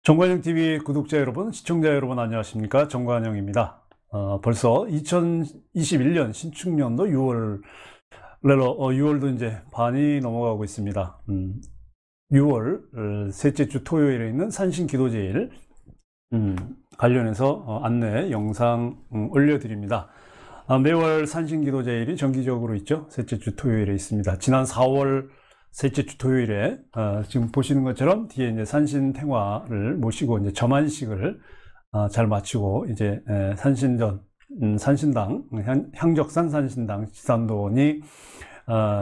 정관영 TV 구독자 여러분, 시청자 여러분 안녕하십니까? 정관영입니다. 벌써 2021년 신축년도 6월도 이제 반이 넘어가고 있습니다. 6월 셋째 주 토요일에 있는 산신기도제일 관련해서 안내 영상 올려드립니다. 매월 산신기도제일이 정기적으로 있죠. 셋째 주 토요일에 있습니다. 지난 4월 셋째 주 토요일에 지금 보시는 것처럼 뒤에 이제 산신탱화를 모시고 이제 점안식을 잘 마치고 이제 산신당 향적산 산신당 지산도원이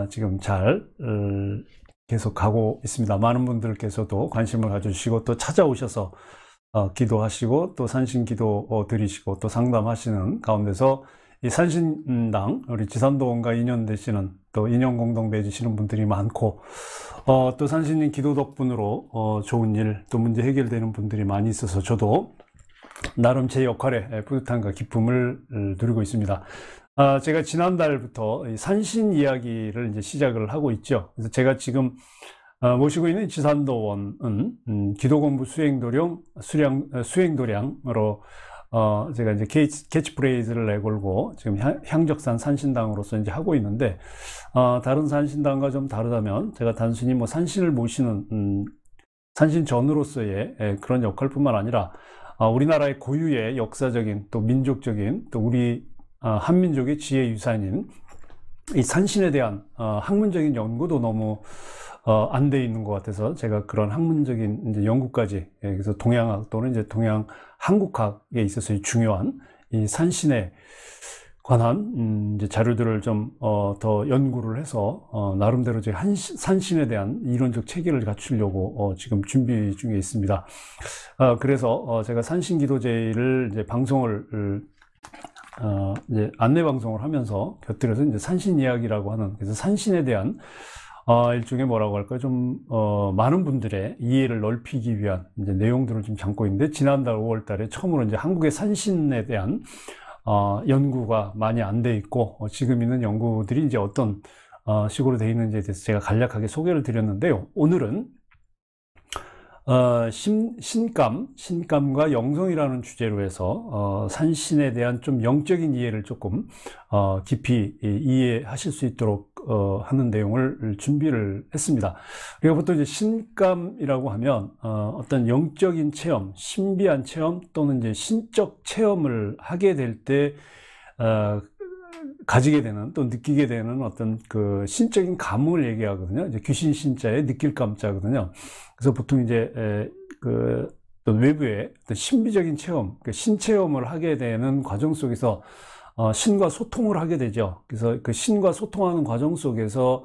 지금 잘 계속 가고 있습니다. 많은 분들께서도 관심을 가져주시고 또 찾아오셔서 기도하시고 또 산신기도 드리시고 또 상담하시는 가운데서 이 산신당 우리 지산도원과 인연되시는 또 인연공동 맺으시는 분들이 많고 또 산신님 기도 덕분으로 좋은 일 또 문제 해결되는 분들이 많이 있어서 저도 나름 제 역할에 뿌듯함과 기쁨을 누리고 있습니다. 제가 지난달부터 산신 이야기를 이제 시작을 하고 있죠. 그래서 제가 지금 모시고 있는 지산도원은 기도공부 수행도량으로 제가 이제 캐치프레이즈를 내걸고 지금 향적산 산신당으로서 이제 하고 있는데, 다른 산신당과 좀 다르다면 제가 단순히 뭐 산신을 모시는 산신전으로서의 그런 역할뿐만 아니라 우리나라의 고유의 역사적인 또 민족적인 또 우리 한민족의 지혜 유산인 이 산신에 대한 학문적인 연구도 너무 안 돼 있는 것 같아서 제가 그런 학문적인 이제 연구까지, 그래서 동양학 또는 이제 동양 한국학에 있어서 중요한 이 산신에 관한 이제 자료들을 좀 더 연구를 해서 나름대로 제 산신에 대한 이론적 체계를 갖추려고 지금 준비 중에 있습니다. 그래서 제가 산신기도제를 이제 방송을 이제 안내 방송을 하면서 곁들여서 이제 산신 이야기라고 하는, 그래서 산신에 대한 일종의 뭐라고 할까요? 좀, 많은 분들의 이해를 넓히기 위한 이제 내용들을 좀 담고 있는데, 지난달 5월 달에 처음으로 이제 한국의 산신에 대한, 연구가 많이 안 돼 있고, 지금 있는 연구들이 이제 어떤, 식으로 되어 있는지에 대해서 제가 간략하게 소개를 드렸는데요. 오늘은, 신감과 영성이라는 주제로 해서 산신에 대한 좀 영적인 이해를 조금 깊이 이해하실 수 있도록 하는 내용을 준비를 했습니다. 우리가 보통 이제 신감이라고 하면 어떤 영적인 체험, 신비한 체험 또는 이제 신적 체험을 하게 될 때 가지게 되는 또 느끼게 되는 어떤 그 신적인 감흥을 얘기하거든요. 이제 귀신 신자의 느낄 감자거든요. 그래서 보통 이제 그 외부의 어떤 신비적인 체험, 그 신체험을 하게 되는 과정 속에서 신과 소통을 하게 되죠. 그래서 그 신과 소통하는 과정 속에서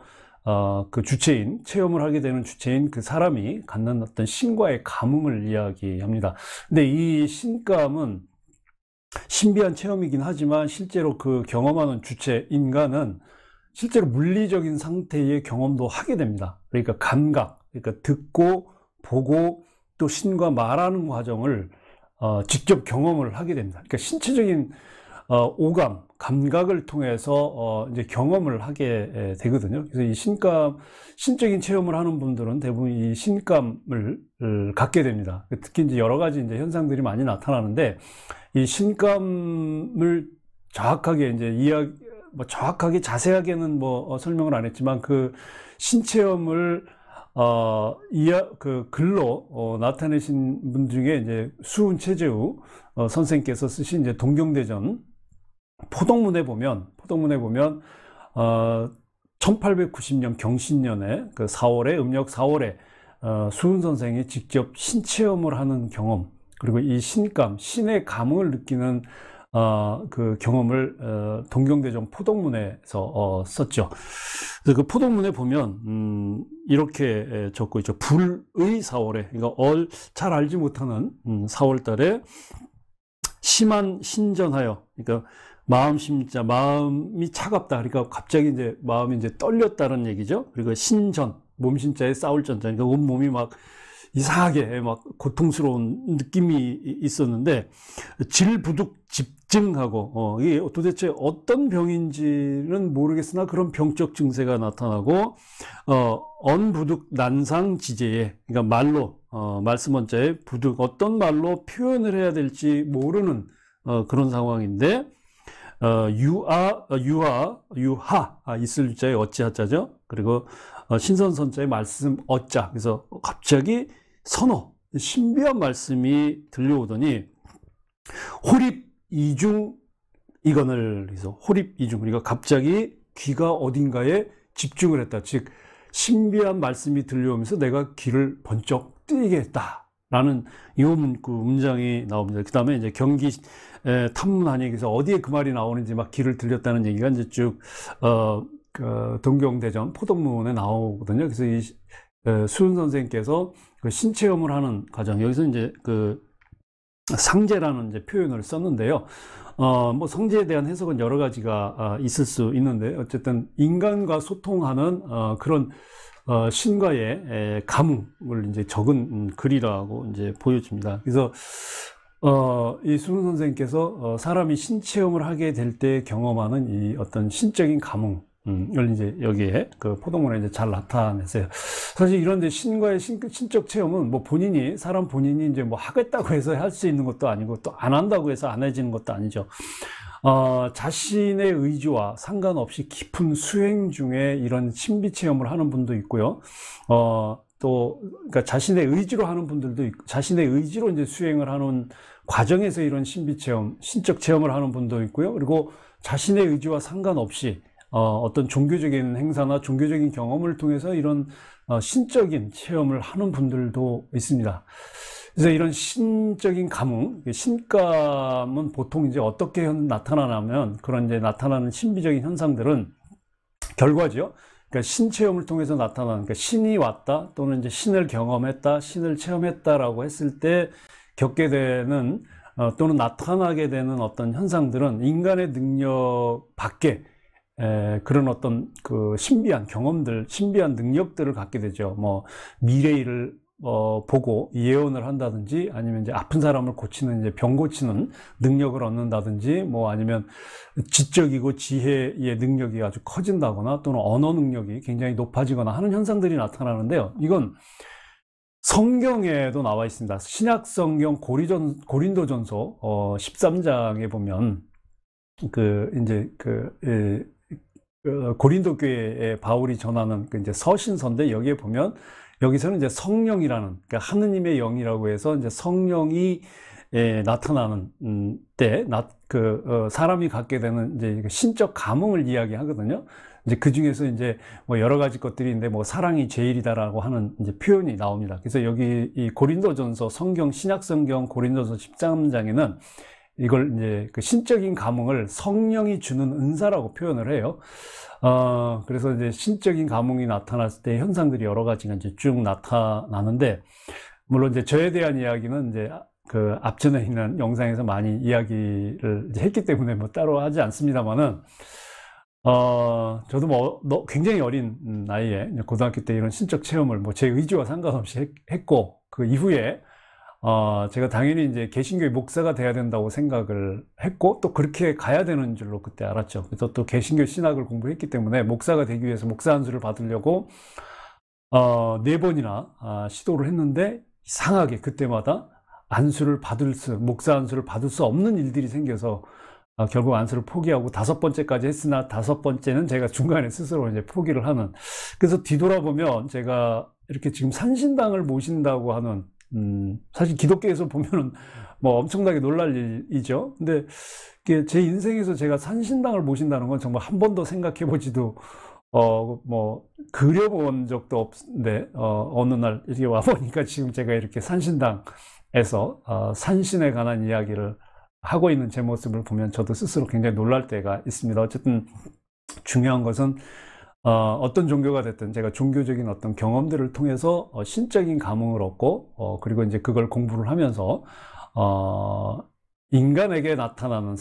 그 주체인, 체험을 하게 되는 주체인 그 사람이 갖는 어떤 신과의 감흥을 이야기합니다. 근데 이 신감은 신비한 체험이긴 하지만 실제로 그 경험하는 주체, 인간은 실제로 물리적인 상태의 경험도 하게 됩니다. 그러니까 감각, 그러니까 듣고 보고 또 신과 말하는 과정을 직접 경험을 하게 됩니다. 그러니까 신체적인 오감, 감각을 통해서 이제 경험을 하게 되거든요. 그래서 이 신적인 체험을 하는 분들은 대부분 이 신감을 갖게 됩니다. 특히 이제 여러 가지 이제 현상들이 많이 나타나는데, 이 신감을 정확하게 이제 정확하게 자세하게는 설명을 안 했지만 그 신체험을 그 글로 나타내신 분 중에 이제 수훈 최재우 선생께서 쓰신 이제 동경대전 포동문에 보면 1890년 경신년에 그 4월에 음력 4월에 수훈 선생이 직접 신체험을 하는 경험, 그리고 이 신감, 신의 감흥을 느끼는 그 경험을 동경대전 포동문에서 썼죠. 그래서 그 포동문에 보면 이렇게 적고 있죠. 불의 4월에, 그러니까 잘 알지 못하는 4월 달에 심한 신전하여, 그러니까 마음이 차갑다. 그러니까 갑자기 이제 마음이 이제 떨렸다는 얘기죠. 그리고 신전, 몸신자에 싸울 전자. 그러니까 온몸이 막 이상하게 막 고통스러운 느낌이 있었는데, 질부득 집증하고, 이게 도대체 어떤 병인지는 모르겠으나 그런 병적 증세가 나타나고, 언부득 난상지제에, 그러니까 말로 말씀 원자의 부득 어떤 말로 표현을 해야 될지 모르는 그런 상황인데 유하 있을 유자의 어찌하자죠. 그리고 신선선자의 말씀 어자. 그래서 갑자기 신비한 말씀이 들려오더니 호립 이중 이건을 그래서 호립 이중 그러니까 갑자기 귀가 어딘가에 집중을 했다. 즉 신비한 말씀이 들려오면서 내가 귀를 번쩍 뜨게 했다라는 이 문장이 나옵니다. 그 다음에 이제 경기 탐문한얘기에서 어디에 그 말이 나오는지 막 귀를 들렸다는 얘기가 이제 쭉 동경대전 포동문에 나오거든요. 그래서 이 수은 선생님께서 그 신체험을 하는 과정 여기서 이제 그 상제라는 이제 표현을 썼는데요. 뭐 성제에 대한 해석은 여러 가지가 있을 수 있는데 어쨌든 인간과 소통하는 그런 신과의 감흥을 이제 적은 글이라고 이제 보여집니다. 그래서 이 수능 선생님께서 사람이 신체험을 하게 될 때 경험하는 이 어떤 신적인 감흥을 이제 여기에 그 포동문에 이제 잘 나타냈어요. 사실 이런데 신과의 신적 체험은 뭐 사람 본인이 이제 뭐 하겠다고 해서 할 수 있는 것도 아니고 또 안 한다고 해서 안 해지는 것도 아니죠. 자신의 의지와 상관없이 깊은 수행 중에 이런 신비 체험을 하는 분도 있고요. 그러니까 자신의 의지로 하는 분들도 있고, 자신의 의지로 이제 수행을 하는 과정에서 이런 신비 체험, 신적 체험을 하는 분도 있고요. 그리고 자신의 의지와 상관없이 어떤 종교적인 행사나 종교적인 경험을 통해서 이런 신적인 체험을 하는 분들도 있습니다. 그래서 이런 신적인 감흥, 신감은 보통 이제 어떻게 나타나냐면 그런 이제 나타나는 신비적인 현상들은 결과죠. 그러니까 신체험을 통해서 나타나는, 그러니까 신이 왔다 또는 이제 신을 경험했다, 신을 체험했다라고 했을 때 겪게 되는 또는 나타나게 되는 어떤 현상들은 인간의 능력 밖에 그런 어떤 그 신비한 경험들, 신비한 능력들을 갖게 되죠. 뭐 미래를 보고 예언을 한다든지 아니면 이제 아픈 사람을 고치는 이제 병 고치는 능력을 얻는다든지 뭐 아니면 지적이고 지혜의 능력이 아주 커진다거나 또는 언어 능력이 굉장히 높아지거나 하는 현상들이 나타나는데요. 이건 성경에도 나와 있습니다. 신약 성경 고린도전서 13장에 보면 고린도 교회에 바울이 전하는 그 이제 서신서인데 여기에 보면 여기서는 이제 성령이라는, 그러니까 하느님의 영이라고 해서 이제 성령이 나타나는 때, 사람이 갖게 되는 이제 신적 감흥을 이야기하거든요. 이제 그 중에서 이제 뭐 여러 가지 것들이 있는데 뭐 사랑이 제일이다라고 하는 이제 표현이 나옵니다. 그래서 여기 이 고린도전서 신약 성경 고린도전서 13장에는 이걸 이제 그 신적인 감흥을 성령이 주는 은사라고 표현을 해요. 그래서 이제 신적인 감흥이 나타났을 때 현상들이 여러 가지가 이제 쭉 나타나는데, 물론 이제 저에 대한 이야기는 이제 그 앞전에 있는 영상에서 많이 이야기를 이제 했기 때문에 뭐 따로 하지 않습니다만은, 저도 뭐 굉장히 어린 나이에 고등학교 때 이런 신적 체험을 뭐 제 의지와 상관없이 했고, 그 이후에 제가 당연히 이제 개신교의 목사가 돼야 된다고 생각을 했고, 또 그렇게 가야 되는 줄로 그때 알았죠. 그래서 또 개신교 신학을 공부했기 때문에 목사가 되기 위해서 목사 안수를 받으려고, 4번이나 시도를 했는데, 이상하게 그때마다 목사 안수를 받을 수 없는 일들이 생겨서, 결국 안수를 포기하고 5번째까지 했으나 5번째는 제가 중간에 스스로 이제 포기를 하는. 그래서 뒤돌아보면 제가 이렇게 지금 산신당을 모신다고 하는, 사실 기독교에서 보면은 뭐 엄청나게 놀랄 일이죠. 근데 제 인생에서 제가 산신당을 모신다는 건 정말 한 번도 생각해 보지도, 뭐, 그려본 적도 없는데, 어느 날 이렇게 와보니까 지금 제가 이렇게 산신당에서, 산신에 관한 이야기를 하고 있는 제 모습을 보면 저도 스스로 굉장히 놀랄 때가 있습니다. 어쨌든 중요한 것은, 어떤 종교가 됐든 제가 종교적인 어떤 경험들을 통해서 신적인 감흥을 얻고, 그리고 이제 그걸 공부를 하면서, 인간에게 나타나는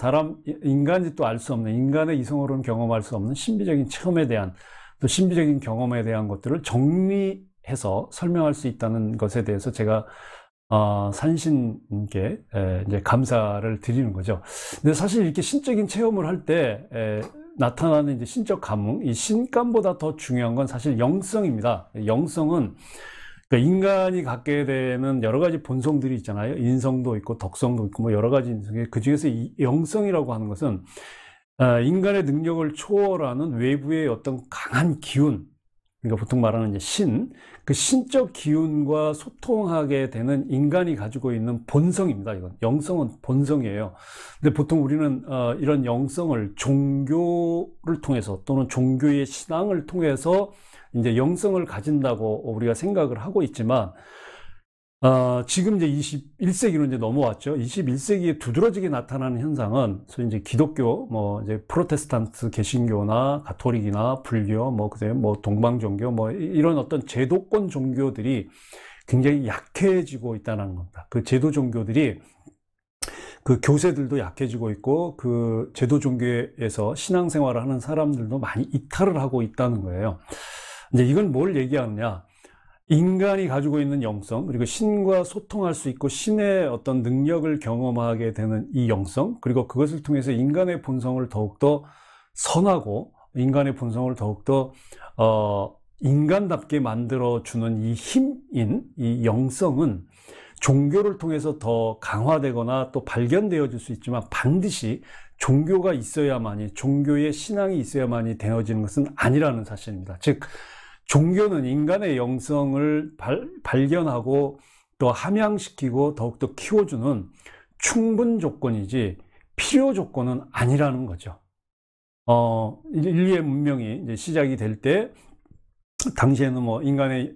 인간이 또 알 수 없는, 인간의 이성으로는 경험할 수 없는 신비적인 체험에 대한, 또 신비적인 경험에 대한 것들을 정리해서 설명할 수 있다는 것에 대해서 제가, 산신께 이제 감사를 드리는 거죠. 근데 사실 이렇게 신적인 체험을 할 때, 나타나는 이제 신적 감흥, 이 신감보다 더 중요한 건 사실 영성입니다. 영성은 그러니까 인간이 갖게 되는 여러 가지 본성들이 있잖아요. 인성도 있고 덕성도 있고 뭐 여러 가지 인성이, 그 중에서 이 영성이라고 하는 것은 인간의 능력을 초월하는 외부의 어떤 강한 기운, 그러니까 보통 말하는 이제 그 신적 기운과 소통하게 되는 인간이 가지고 있는 본성입니다. 이건 영성은 본성이에요. 근데 보통 우리는 이런 영성을 종교를 통해서 또는 종교의 신앙을 통해서 이제 영성을 가진다고 우리가 생각을 하고 있지만, 지금 이제 21세기로 이제 넘어왔죠. 21세기에 두드러지게 나타나는 현상은, 소위 이제 기독교, 뭐 이제 프로테스탄트 개신교나 가톨릭이나 불교, 뭐 그다음에 뭐 동방 종교, 뭐 이런 어떤 제도권 종교들이 굉장히 약해지고 있다는 겁니다. 그 제도 종교들이, 그 교세들도 약해지고 있고, 그 제도 종교에서 신앙생활을 하는 사람들도 많이 이탈을 하고 있다는 거예요. 이제 이건 뭘 얘기하느냐? 인간이 가지고 있는 영성, 그리고 신과 소통할 수 있고 신의 어떤 능력을 경험하게 되는 이 영성, 그리고 그것을 통해서 인간의 본성을 더욱더 선하고 인간의 본성을 더욱더 인간답게 만들어주는 이 힘인 이 영성은 종교를 통해서 더 강화되거나 또 발견되어질 수 있지만, 반드시 종교가 있어야만이, 종교의 신앙이 있어야만이 되어지는 것은 아니라는 사실입니다. 즉, 종교는 인간의 영성을 발견하고 또 함양시키고 더욱더 키워주는 충분 조건이지 필요 조건은 아니라는 거죠. 인류의 문명이 이제 시작이 될 때, 당시에는 뭐 인간의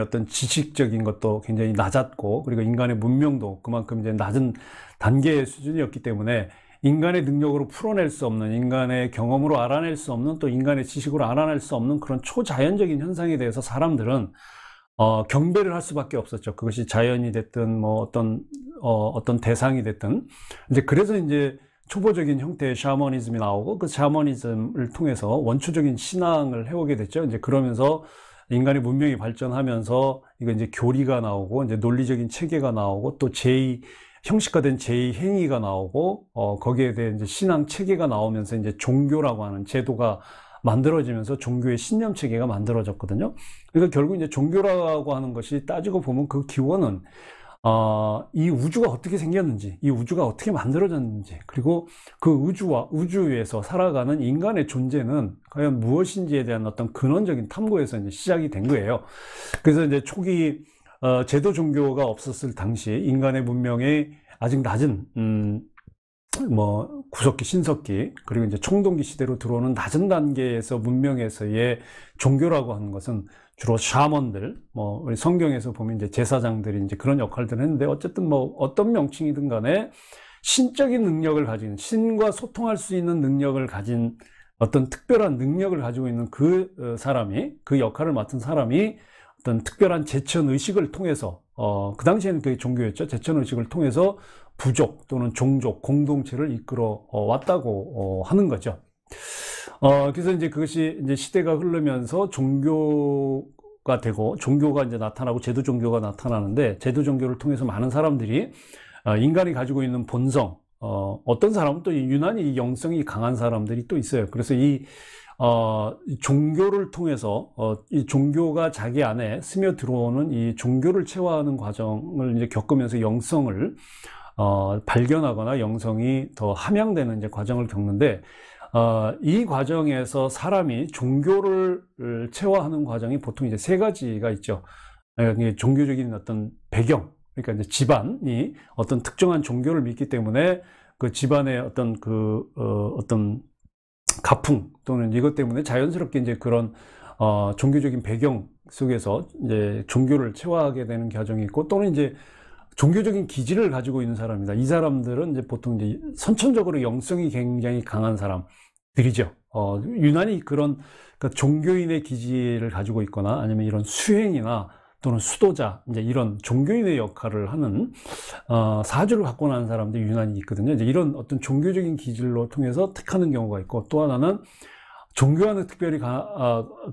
어떤 지식적인 것도 굉장히 낮았고, 그리고 인간의 문명도 그만큼 이제 낮은 단계의 수준이었기 때문에 인간의 능력으로 풀어낼 수 없는, 인간의 경험으로 알아낼 수 없는, 또 인간의 지식으로 알아낼 수 없는 그런 초자연적인 현상에 대해서 사람들은 경배를 할 수밖에 없었죠. 그것이 자연이 됐든 뭐 어떤 대상이 됐든. 이제 그래서 이제 초보적인 형태의 샤머니즘이 나오고, 그 샤머니즘을 통해서 원초적인 신앙을 해오게 됐죠. 이제 그러면서 인간의 문명이 발전하면서 이거 이제 교리가 나오고, 이제 논리적인 체계가 나오고, 또 형식화된 제2행위가 나오고, 거기에 대해 이제 신앙 체계가 나오면서 이제 종교라고 하는 제도가 만들어지면서 종교의 신념 체계가 만들어졌거든요. 그러니까 결국 이제 종교라고 하는 것이 따지고 보면 그 기원은 이 우주가 어떻게 생겼는지, 이 우주가 어떻게 만들어졌는지, 그리고 그 우주에서 살아가는 인간의 존재는 과연 무엇인지에 대한 어떤 근원적인 탐구에서 이제 시작이 된 거예요. 그래서 이제 초기 제도 종교가 없었을 당시 인간의 문명이 아직 낮은 뭐 구석기, 신석기, 그리고 이제 청동기 시대로 들어오는 낮은 단계에서 문명에서의 종교라고 하는 것은 주로 샤먼들, 뭐 우리 성경에서 보면 이제 제사장들이 이제 그런 역할들을 했는데, 어쨌든 뭐 어떤 명칭이든 간에 신적인 능력을 가진, 신과 소통할 수 있는 능력을 가진 어떤 특별한 능력을 가지고 있는 그 사람이, 그 역할을 맡은 사람이 어떤 특별한 제천의식을 통해서, 그 당시에는 그게 종교였죠. 제천의식을 통해서 부족 또는 종족, 공동체를 이끌어 왔다고 하는 거죠. 그래서 이제 그것이 이제 시대가 흐르면서 종교가 되고, 종교가 이제 나타나고 제도 종교가 나타나는데, 제도 종교를 통해서 많은 사람들이 인간이 가지고 있는 본성, 어떤 사람은 또 유난히 영성이 강한 사람들이 또 있어요. 그래서 이 종교를 통해서 이 종교가 자기 안에 스며 들어오는 이 종교를 체화하는 과정을 이제 겪으면서 영성을 발견하거나 영성이 더 함양되는 이제 과정을 겪는데, 이 과정에서 사람이 종교를 체화하는 과정이 보통 이제 세 가지가 있죠. 종교적인 어떤 배경, 그러니까 이제 집안이 어떤 특정한 종교를 믿기 때문에 그 집안의 어떤 가풍 또는 이것 때문에 자연스럽게 이제 그런 종교적인 배경 속에서 이제 종교를 체화하게 되는 과정이 있고, 또는 이제 종교적인 기질을 가지고 있는 사람이다. 이 사람들은 이제 보통 이제 선천적으로 영성이 굉장히 강한 사람들이죠. 유난히 그러니까 종교인의 기질을 가지고 있거나, 아니면 이런 수행이나 또는 수도자, 이제 이런 종교인의 역할을 하는 사주를 갖고 나는 사람들이 유난히 있거든요. 이제 이런 어떤 종교적인 기질로 통해서 택하는 경우가 있고, 또 하나는 종교와는 특별히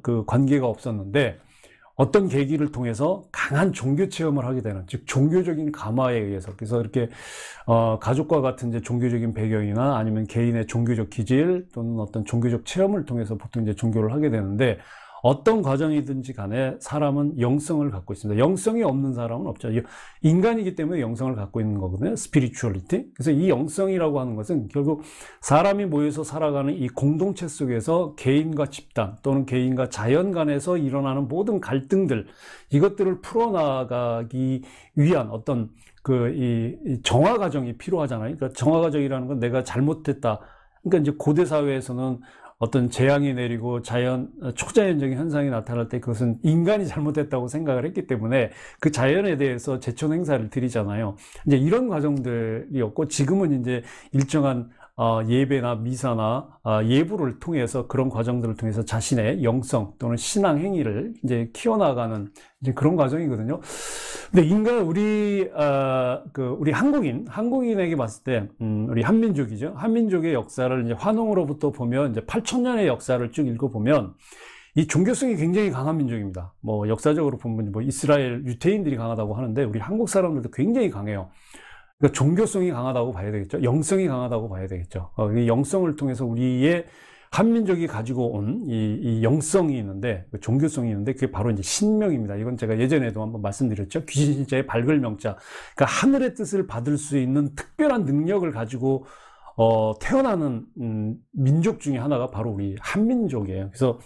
그 관계가 없었는데 어떤 계기를 통해서 강한 종교 체험을 하게 되는, 즉 종교적인 감화에 의해서, 그래서 이렇게 가족과 같은 이제 종교적인 배경이나 아니면 개인의 종교적 기질 또는 어떤 종교적 체험을 통해서 보통 이제 종교를 하게 되는데, 어떤 과정이든지 간에 사람은 영성을 갖고 있습니다. 영성이 없는 사람은 없죠. 인간이기 때문에 영성을 갖고 있는 거거든요. 스피리추얼리티. 그래서 이 영성이라고 하는 것은 결국 사람이 모여서 살아가는 이 공동체 속에서 개인과 집단 또는 개인과 자연 간에서 일어나는 모든 갈등들, 이것들을 풀어나가기 위한 어떤 이 정화 과정이 필요하잖아요. 그러니까 정화 과정이라는 건 내가 잘못했다. 그러니까 이제 고대 사회에서는 어떤 재앙이 내리고 초자연적인 현상이 나타날 때 그것은 인간이 잘못했다고 생각을 했기 때문에 그 자연에 대해서 제천 행사를 드리잖아요. 이제 이런 과정들이었고, 지금은 이제 일정한 예배나 미사나 예불을 통해서, 그런 과정들을 통해서 자신의 영성 또는 신앙 행위를 이제 키워나가는 이제 그런 과정이거든요. 근데 우리 한국인에게 봤을 때, 우리 한민족이죠. 한민족의 역사를 이제 환웅으로부터 보면 이제 8,000년의 역사를 쭉 읽어보면 이 종교성이 굉장히 강한 민족입니다. 뭐 역사적으로 보면 뭐 이스라엘 유대인들이 강하다고 하는데 우리 한국 사람들도 굉장히 강해요. 그러니까 종교성이 강하다고 봐야 되겠죠. 영성이 강하다고 봐야 되겠죠. 이 영성을 통해서 우리의 한민족이 가지고 온 이 영성이 있는데, 종교성이 있는데, 그게 바로 이제 신명입니다. 이건 제가 예전에도 한번 말씀드렸죠. 귀신신자의 밝을 명자. 그러니까 하늘의 뜻을 받을 수 있는 특별한 능력을 가지고 태어나는 민족 중에 하나가 바로 우리 한민족이에요. 그래서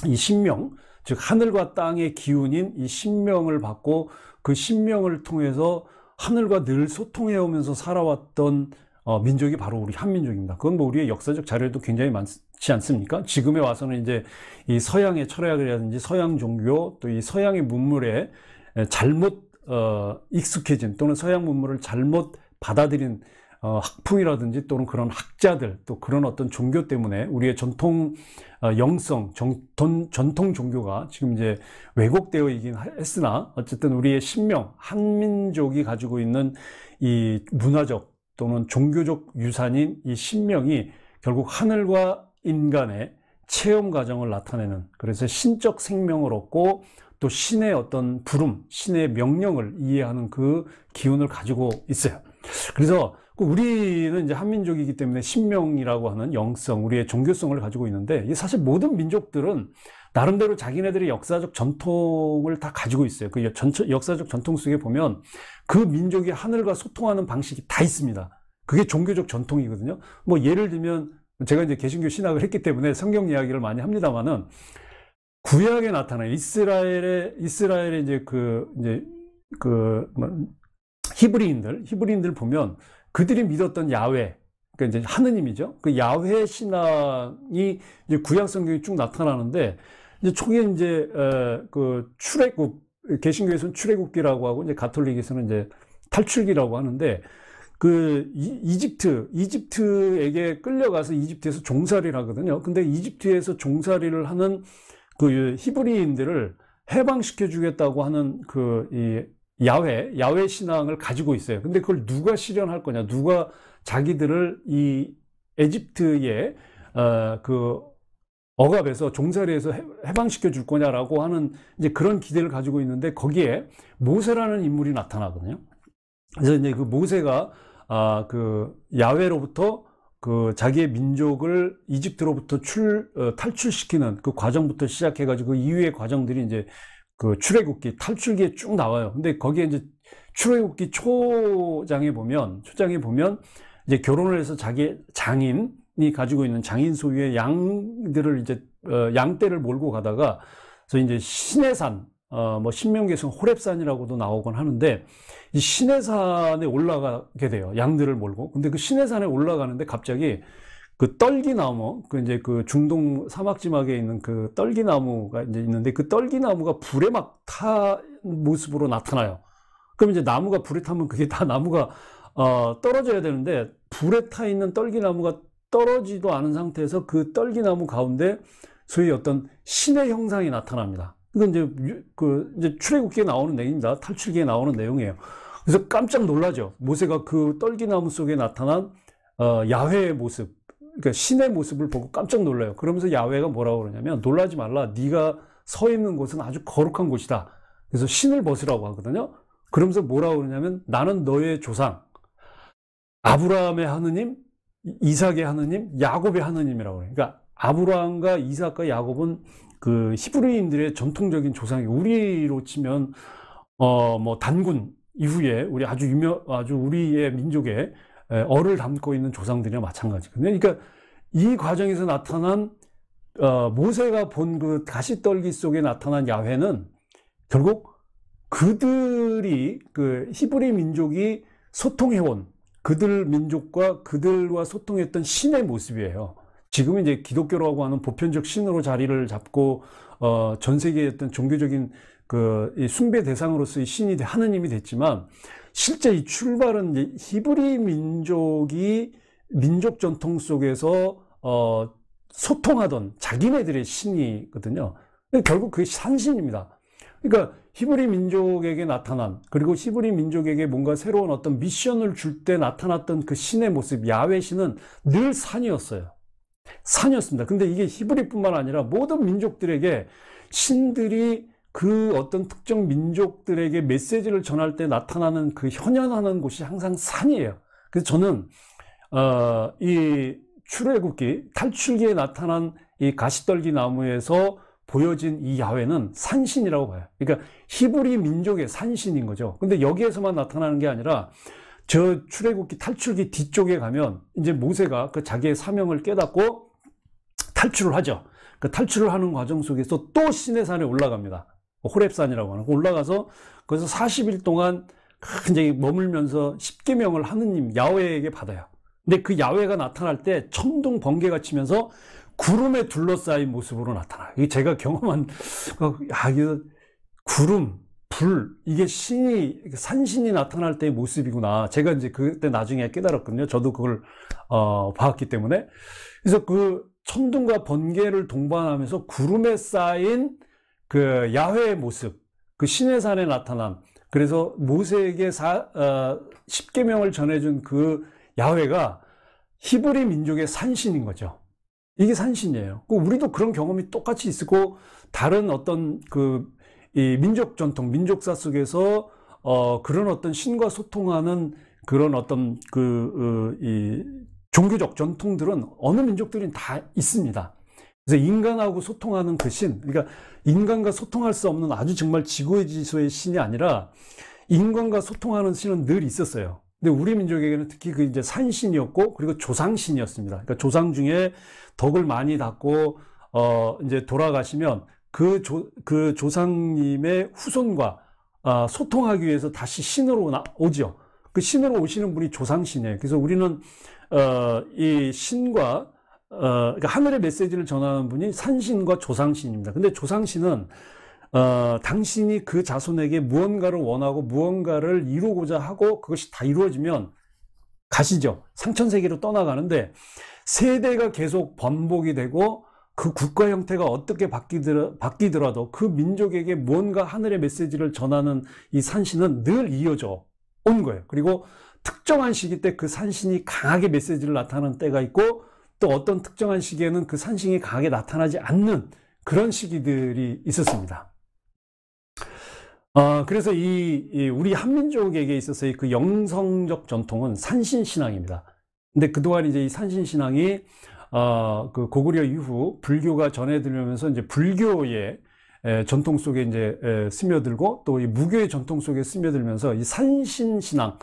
이 신명, 즉 하늘과 땅의 기운인 이 신명을 받고, 그 신명을 통해서 하늘과 늘 소통해 오면서 살아왔던 민족이 바로 우리 한민족입니다. 그건 뭐 우리의 역사적 자료도 굉장히 많지 않습니까? 지금에 와서는 이제 이 서양의 철학이라든지 서양 종교, 또 이 서양의 문물에 잘못 익숙해진, 또는 서양 문물을 잘못 받아들인 학풍이라든지 또는 그런 학자들, 또 그런 어떤 종교 때문에 우리의 전통 영성, 전통 종교가 지금 이제 왜곡되어 있긴 했으나, 어쨌든 우리의 신명, 한민족이 가지고 있는 이 문화적 또는 종교적 유산인 이 신명이 결국 하늘과 인간의 체험 과정을 나타내는, 그래서 신적 생명을 얻고 또 신의 어떤 부름, 신의 명령을 이해하는 그 기운을 가지고 있어요. 그래서 우리는 이제 한민족이기 때문에 신명이라고 하는 영성, 우리의 종교성을 가지고 있는데, 이 사실 모든 민족들은 나름대로 자기네들의 역사적 전통을 다 가지고 있어요. 그 역사적 전통 속에 보면 그 민족이 하늘과 소통하는 방식이 다 있습니다. 그게 종교적 전통이거든요. 뭐 예를 들면, 제가 이제 개신교 신학을 했기 때문에 성경 이야기를 많이 합니다만은, 구약에 나타나는 이스라엘의 이제 히브리인들 보면 그들이 믿었던 야훼, 그러니까 이제 하느님이죠. 그 야훼 신앙이 이제 구약 성경에 쭉 나타나는데, 이제 초기에 이제 그 출애굽, 개신교에서는 출애굽기라고 하고 이제 가톨릭에서는 이제 탈출기라고 하는데, 그 이집트에게 끌려가서 이집트에서 종살이를 하거든요. 근데 이집트에서 종살이를 하는 그 히브리인들을 해방시켜 주겠다고 하는 이 야훼 신앙을 가지고 있어요. 근데 그걸 누가 실현할 거냐, 누가 자기들을 이 에집트의 그 억압에서, 종살이에서 해방시켜 줄 거냐라고 하는 이제 그런 기대를 가지고 있는데, 거기에 모세라는 인물이 나타나거든요. 그래서 이제 그 모세가 그 야훼로부터 그 자기의 민족을 이집트로부터 탈출시키는 그 과정부터 시작해가지고 그 이후의 과정들이 이제 그 출애굽기, 탈출기에 쭉 나와요. 근데 거기에 이제 출애굽기 초장에 보면 이제 결혼을 해서 자기 장인이 가지고 있는 장인 소유의 양들을 이제 양떼를 몰고 가다가, 그래서 이제 시내산, 뭐 신명기에서는 호렙산이라고도 나오곤 하는데, 이 시내산에 올라가게 돼요. 양들을 몰고. 근데 그 시내산에 올라가는데 갑자기 그 떨기나무, 그 이제 그 중동 사막지막에 있는 그 떨기나무가 이제 있는데, 그 떨기나무가 불에 막 탄 모습으로 나타나요. 그럼 이제 나무가 불에 타면 그게 다 나무가 떨어져야 되는데, 불에 타 있는 떨기나무가 떨어지도 않은 상태에서 그 떨기나무 가운데 소위 어떤 신의 형상이 나타납니다. 이건 이제 출애굽기에 나오는 내용입니다. 탈출기에 나오는 내용이에요. 그래서 깜짝 놀라죠. 모세가 그 떨기나무 속에 나타난 야훼의 모습, 그러니까 신의 모습을 보고 깜짝 놀라요. 그러면서 야훼가 뭐라고 그러냐면, 놀라지 말라. 네가 서 있는 곳은 아주 거룩한 곳이다. 그래서 신을 벗으라고 하거든요. 그러면서 뭐라고 그러냐면, 나는 너의 조상 아브라함의 하느님, 이삭의 하느님, 야곱의 하느님이라고 그래요. 그러니까 아브라함과 이삭과 야곱은 그 히브리인들의 전통적인 조상이 우리로 치면 뭐 단군 이후에 우리 아주 우리의 민족의 얼을 담고 있는 조상들이나 마찬가지거든요. 그러니까 이 과정에서 나타난 모세가 본 그 가시떨기 속에 나타난 야훼는 결국 그들이 그 히브리 민족이 소통해온 그들 민족과 그들과 소통했던 신의 모습이에요. 지금은 이제 기독교라고 하는 보편적 신으로 자리를 잡고 전 세계의 어떤 종교적인 이 숭배 대상으로서의 신이 하느님이 됐지만, 실제 이 출발은 이제 히브리 민족이 민족 전통 속에서 소통하던 자기네들의 신이거든요. 결국 그게 산신입니다. 그러니까 히브리 민족에게 나타난, 그리고 히브리 민족에게 뭔가 새로운 어떤 미션을 줄 때 나타났던 그 신의 모습, 야훼 신은 늘 산이었어요. 산이었습니다. 근데 이게 히브리뿐만 아니라 모든 민족들에게 신들이 그 어떤 특정 민족들에게 메시지를 전할 때 나타나는 그 현현하는 곳이 항상 산이에요. 그래서 저는 이 출애굽기 탈출기에 나타난 이 가시떨기 나무에서 보여진 이 야훼는 산신이라고 봐요. 그러니까 히브리 민족의 산신인 거죠. 근데 여기에서만 나타나는 게 아니라 저 출애굽기 탈출기 뒤쪽에 가면 이제 모세가 그 자기의 사명을 깨닫고 탈출을 하죠. 그 탈출을 하는 과정 속에서 또 신의 산에 올라갑니다. 호렙산이라고 하는 거 올라가서 거기서 40일 동안 굉장히 머물면서 십계명을 하느님 야훼에게 받아요. 근데 그 야훼가 나타날 때 천둥 번개가 치면서 구름에 둘러싸인 모습으로 나타나요. 이게 제가 경험한 구름, 불, 이게 산신이 나타날 때의 모습이구나. 제가 이제 그때 나중에 깨달았거든요. 저도 그걸 봤기 때문에. 그래서 그 천둥과 번개를 동반하면서 구름에 쌓인 그 야훼의 모습, 그 신의 산에 나타난, 그래서 모세에게 십계명을 전해준 그 야훼가 히브리 민족의 산신인 거죠. 이게 산신이에요. 우리도 그런 경험이 똑같이 있고, 다른 어떤 이 민족 전통, 민족사 속에서 그런 어떤 신과 소통하는 그런 어떤 이 종교적 전통들은 어느 민족들은 다 있습니다. 그래서 인간하고 소통하는 그 신, 그러니까 인간과 소통할 수 없는 아주 정말 지고의 지소의 신이 아니라 인간과 소통하는 신은 늘 있었어요. 근데 우리 민족에게는 특히 그 이제 산신이었고, 그리고 조상신이었습니다. 그러니까 조상 중에 덕을 많이 닦고 이제 돌아가시면 그 조상님의 후손과 소통하기 위해서 다시 신으로 오죠. 그 신으로 오시는 분이 조상신이에요. 그래서 우리는 이 신과 그러니까 하늘의 메시지를 전하는 분이 산신과 조상신입니다. 근데 조상신은 당신이 그 자손에게 무언가를 원하고 무언가를 이루고자 하고 그것이 다 이루어지면 가시죠. 상천세계로 떠나가는데, 세대가 계속 번복이 되고 그 국가 형태가 어떻게 바뀌더라도 그 민족에게 무언가 하늘의 메시지를 전하는 이 산신은 늘 이어져 온 거예요. 그리고 특정한 시기 때 그 산신이 강하게 메시지를 나타내는 때가 있고, 또 어떤 특정한 시기에는 그 산신이 강하게 나타나지 않는 그런 시기들이 있었습니다. 그래서 우리 한민족에게 있어서의 그 영성적 전통은 산신신앙입니다. 근데 그동안 이제 이 산신신앙이 그 고구려 이후 불교가 전해들면서 이제 불교의 전통 속에 이제 스며들고, 또 이 무교의 전통 속에 스며들면서 이 산신신앙,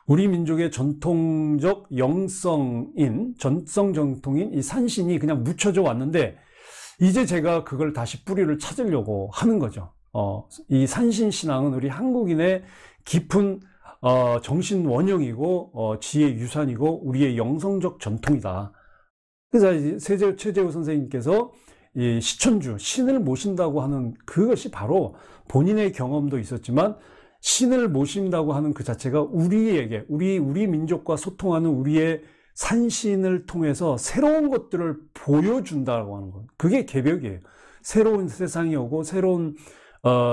우리 민족의 전통적 전성 정통인 이 산신이 그냥 묻혀져 왔는데, 이제 제가 그걸 다시 뿌리를 찾으려고 하는 거죠. 이 산신신앙은 우리 한국인의 깊은 정신 원형이고 지혜 유산이고 우리의 영성적 전통이다. 그래서 최재호 선생님께서 이 시천주, 신을 모신다고 하는 그것이 바로 본인의 경험도 있었지만 신을 모신다고 하는 그 자체가 우리에게, 우리 민족과 소통하는 우리의 산신을 통해서 새로운 것들을 보여준다고 하는 것. 그게 개벽이에요. 새로운 세상이 오고 새로운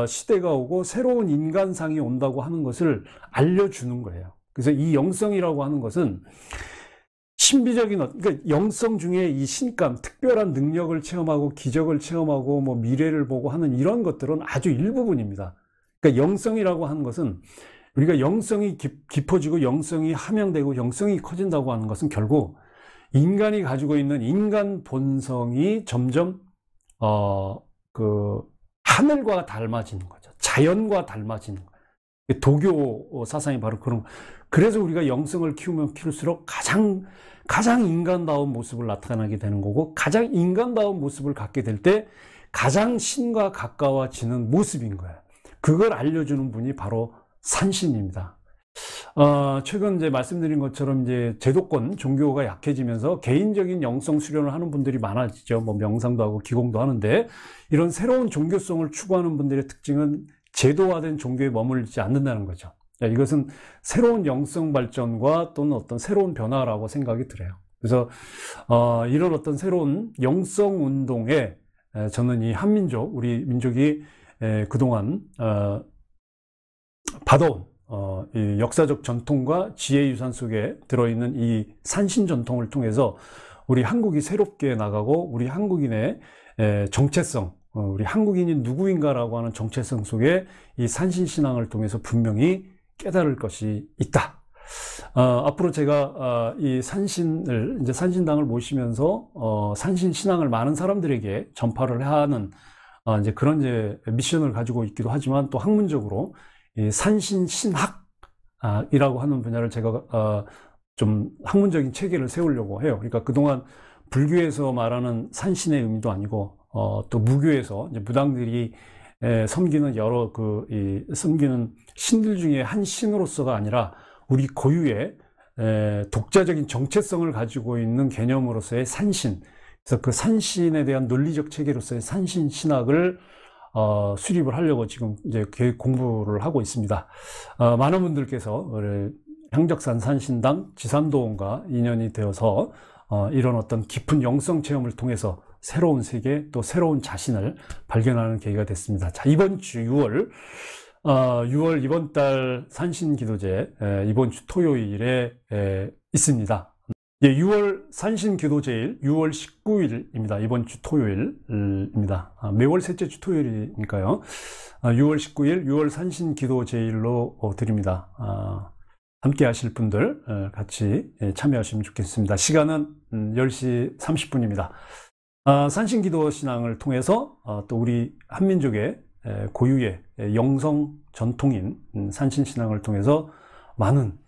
시대가 오고 새로운 인간상이 온다고 하는 것을 알려주는 거예요. 그래서 이 영성이라고 하는 것은 신비적인, 그러니까 영성 중에 이 신감, 특별한 능력을 체험하고 기적을 체험하고 뭐 미래를 보고 하는 이런 것들은 아주 일부분입니다. 그러니까 영성이라고 하는 것은, 우리가 영성이 깊어지고 영성이 함양되고 영성이 커진다고 하는 것은 결국 인간이 가지고 있는 인간 본성이 점점 그 하늘과 닮아지는 거죠. 자연과 닮아지는 거예요. 도교 사상이 바로 그런 거. 그래서 우리가 영성을 키우면 키울수록 가장 인간다운 모습을 나타나게 되는 거고, 가장 인간다운 모습을 갖게 될 때 가장 신과 가까워지는 모습인 거예요. 그걸 알려주는 분이 바로 산신입니다. 최근 이제 말씀드린 것처럼 이제 제도권 종교가 약해지면서 개인적인 영성 수련을 하는 분들이 많아지죠. 뭐 명상도 하고 기공도 하는데, 이런 새로운 종교성을 추구하는 분들의 특징은 제도화된 종교에 머물지 않는다는 거죠. 이것은 새로운 영성 발전과 또는 어떤 새로운 변화라고 생각이 들어요. 그래서 이런 어떤 새로운 영성 운동에 저는 이 한민족, 우리 민족이 그동안 받아온 이 역사적 전통과 지혜유산 속에 들어있는 이 산신 전통을 통해서 우리 한국이 새롭게 나가고, 우리 한국인의 정체성, 우리 한국인이 누구인가라고 하는 정체성 속에 이 산신신앙을 통해서 분명히 깨달을 것이 있다. 앞으로 제가 이 산신을, 이제 산신당을 모시면서 산신신앙을 많은 사람들에게 전파를 하는 이제 그런 이제 미션을 가지고 있기도 하지만, 또 학문적으로 이 산신신학이라고 하는 분야를 제가 좀 학문적인 체계를 세우려고 해요. 그러니까 그동안 불교에서 말하는 산신의 의미도 아니고, 또 무교에서 이제 무당들이 섬기는 여러 섬기는 신들 중에 한 신으로서가 아니라 우리 고유의 독자적인 정체성을 가지고 있는 개념으로서의 산신, 그래서 그 산신에 대한 논리적 체계로서의 산신 신학을 수립을 하려고 지금 이제 공부를 하고 있습니다. 많은 분들께서 향적산 산신당 지산도원과 인연이 되어서 이런 어떤 깊은 영성 체험을 통해서 새로운 세계, 또 새로운 자신을 발견하는 계기가 됐습니다. 자, 이번 주 6월 이번 달 산신기도제 이번 주 토요일에 있습니다. 6월 산신기도제일 6월 19일입니다. 이번 주 토요일입니다. 매월 셋째 주 토요일이니까요. 6월 19일 6월 산신기도제일로 드립니다. 함께 하실 분들 같이 참여하시면 좋겠습니다. 시간은 10시 30분입니다. 산신기도 신앙을 통해서 또 우리 한민족의 고유의 영성 전통인 산신신앙을 통해서 많은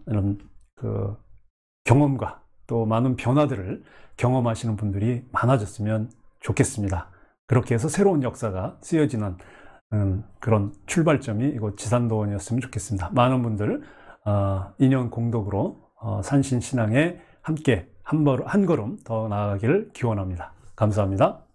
이런 그 경험과 또 많은 변화들을 경험하시는 분들이 많아졌으면 좋겠습니다. 그렇게 해서 새로운 역사가 쓰여지는 그런 출발점이 이곳 지산도원이었으면 좋겠습니다. 많은 분들 인연 공덕으로 산신신앙에 함께 한 걸음 더 나아가기를 기원합니다. 감사합니다.